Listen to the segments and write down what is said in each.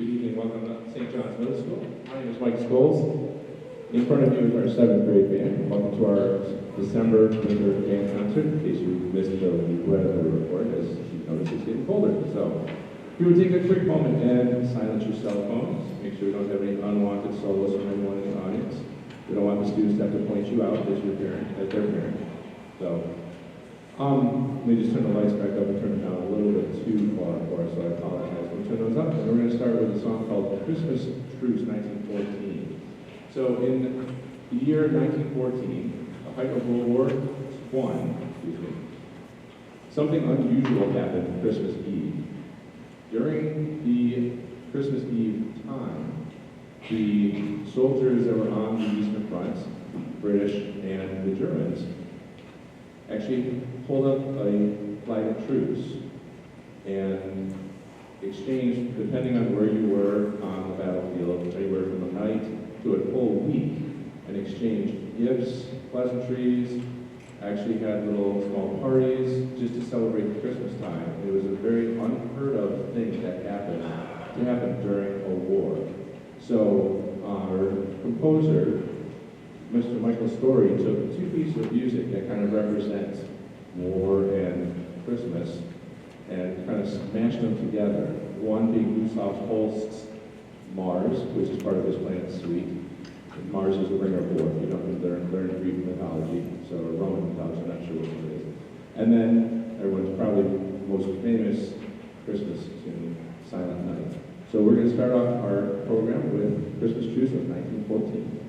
Good evening, welcome to St. John's Middle School. My name is Mike Scholes. In front of you is our 7th grade band. Welcome to our December winter band concert, in case you missed the weather report, as you noticed it's getting colder. So, if you would take a quick moment and silence your cell phones. Make sure you don't have any unwanted solos from anyone in the audience. We don't want the students to have to point you out as your parent, as their parent. So, let me just turn the lights back up and turn them down a little bit too far for us, so I apologize. We'll turn those up, and we're going to start with a song called Christmas Truce 1914. So in the year 1914, the height of World War I, something unusual happened Christmas Eve. During the Christmas Eve time, the soldiers that were on the Eastern Front, British and the Germans, actually pulled up a flag of truce and exchanged, depending on where you were on the battlefield, anywhere from a night to a full week, and exchanged gifts, pleasantries, actually had little small parties just to celebrate the Christmas time. It was a very unheard of thing that happened during a war. So our composer, Mr. Michael Story, took two pieces of music that kind of represent war and Christmas and kind of smashed them together. One being Gustav Holst's Mars, which is part of his planet suite. And Mars is the bringer of war. You don't learn Greek mythology, so Roman mythology, I'm not sure which one it is. And then everyone's probably most famous Christmas tune, Silent Night. So we're going to start off our program with Christmas Truce of 1914.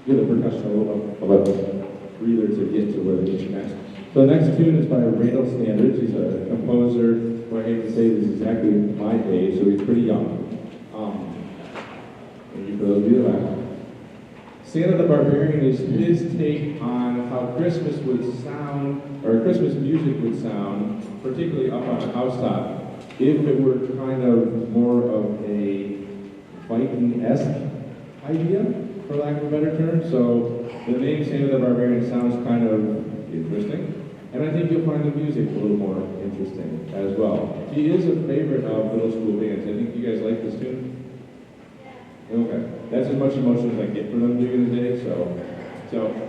give the percussion a little breather to get to where they need to next. So the next tune is by Randall Standards. He's a composer who I hate to say is exactly my age, so he's pretty young. Thank you for those of you that laugh. Santa the Barbarian is his take on how Christmas would sound, or Christmas music would sound, particularly up on a housetop, if it were kind of more of a Viking-esque idea, for lack of a better term. So the name Santa the Barbarian sounds kind of interesting, and I think you'll find the music a little more interesting as well. He is a favorite of middle school bands. I think you guys like this tune? Okay, that's as much emotion as I get from them during the day, so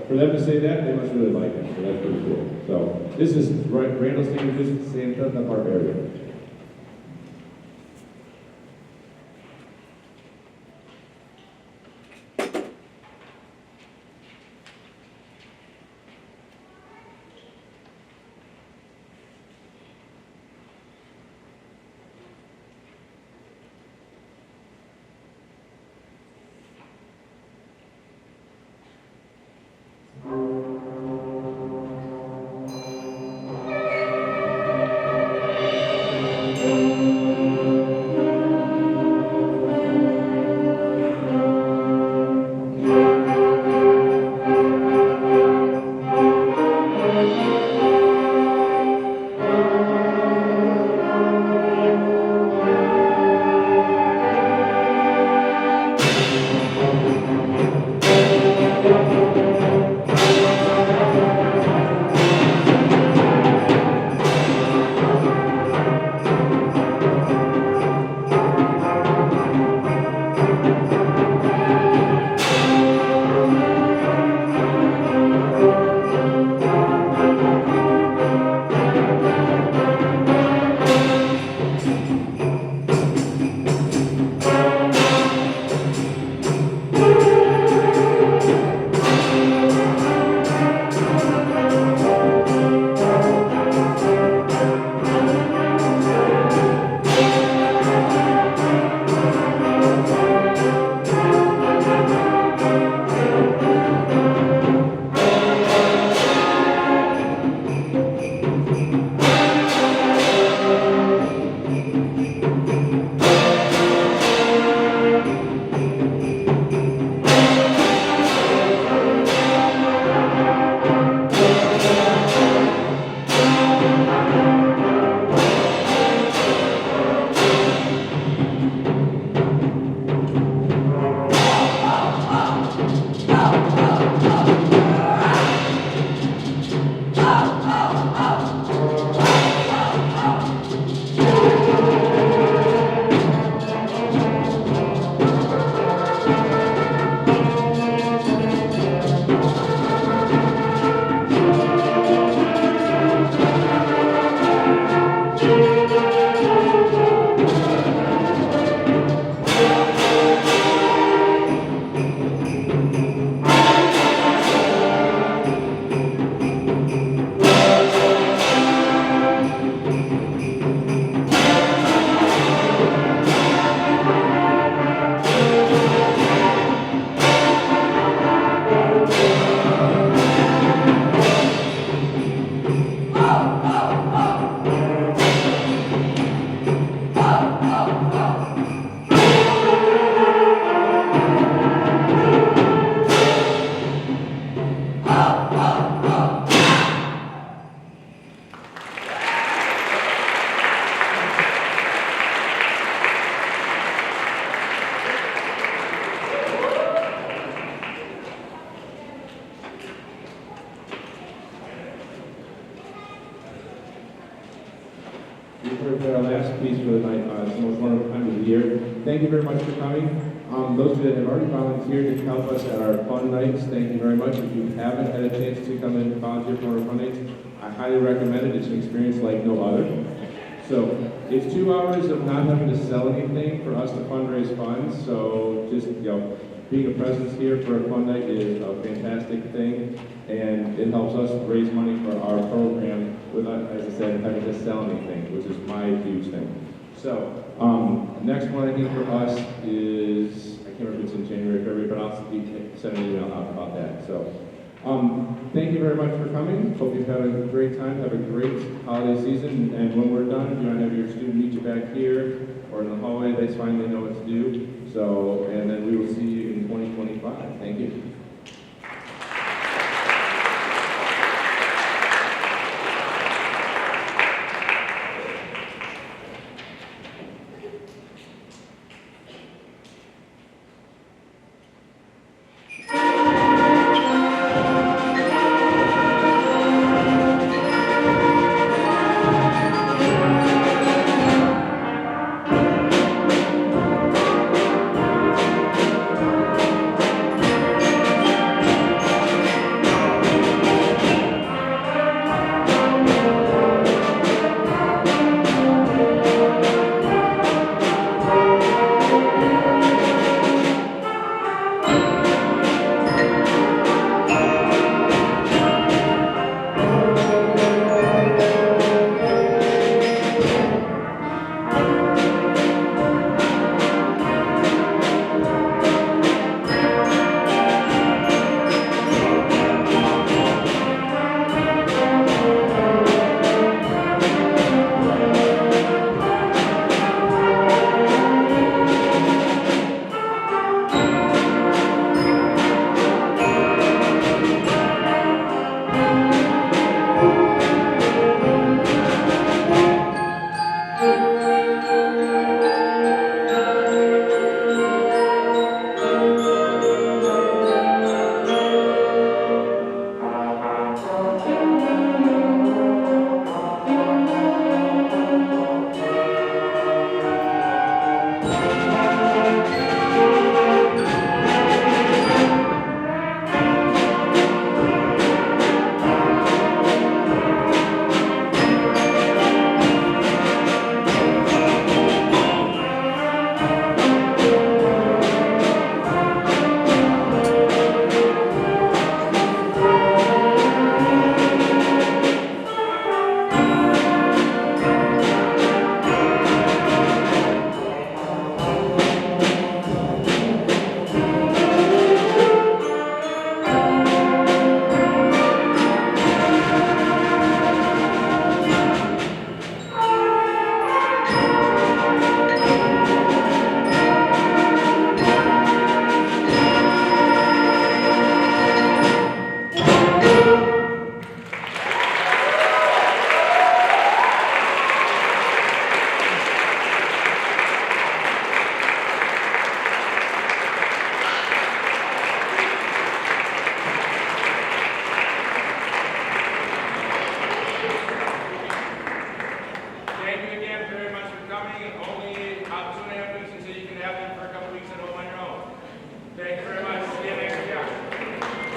for them to say that, they must really like it, so that's pretty cool. So this is Randall Standards' Santa the Barbarian. We've heard our last piece for the night. It's the most wonderful time of the year. Thank you very much for coming. Those of you that have already volunteered to help us at our fun nights, thank you very much. If you haven't had a chance to come in and volunteer for our fun nights, I highly recommend it. It's an experience like no other. So it's 2 hours of not having to sell anything for us to fundraise funds. So just, being a presence here for a fun night is a fantastic thing, and it helps us raise money for our program without, as I said, having to sell anything, which is my huge thing. So next one I think for us is, I can't remember if it's in January, February, but I'll send an email out about that. So, thank you very much for coming. Hope you've had a great time. Have a great holiday season. And when we're done, if you want to have your student meet you back here or in the hallway, that's fine. They know what to do. So, and then we will see you in 2025. Thank you.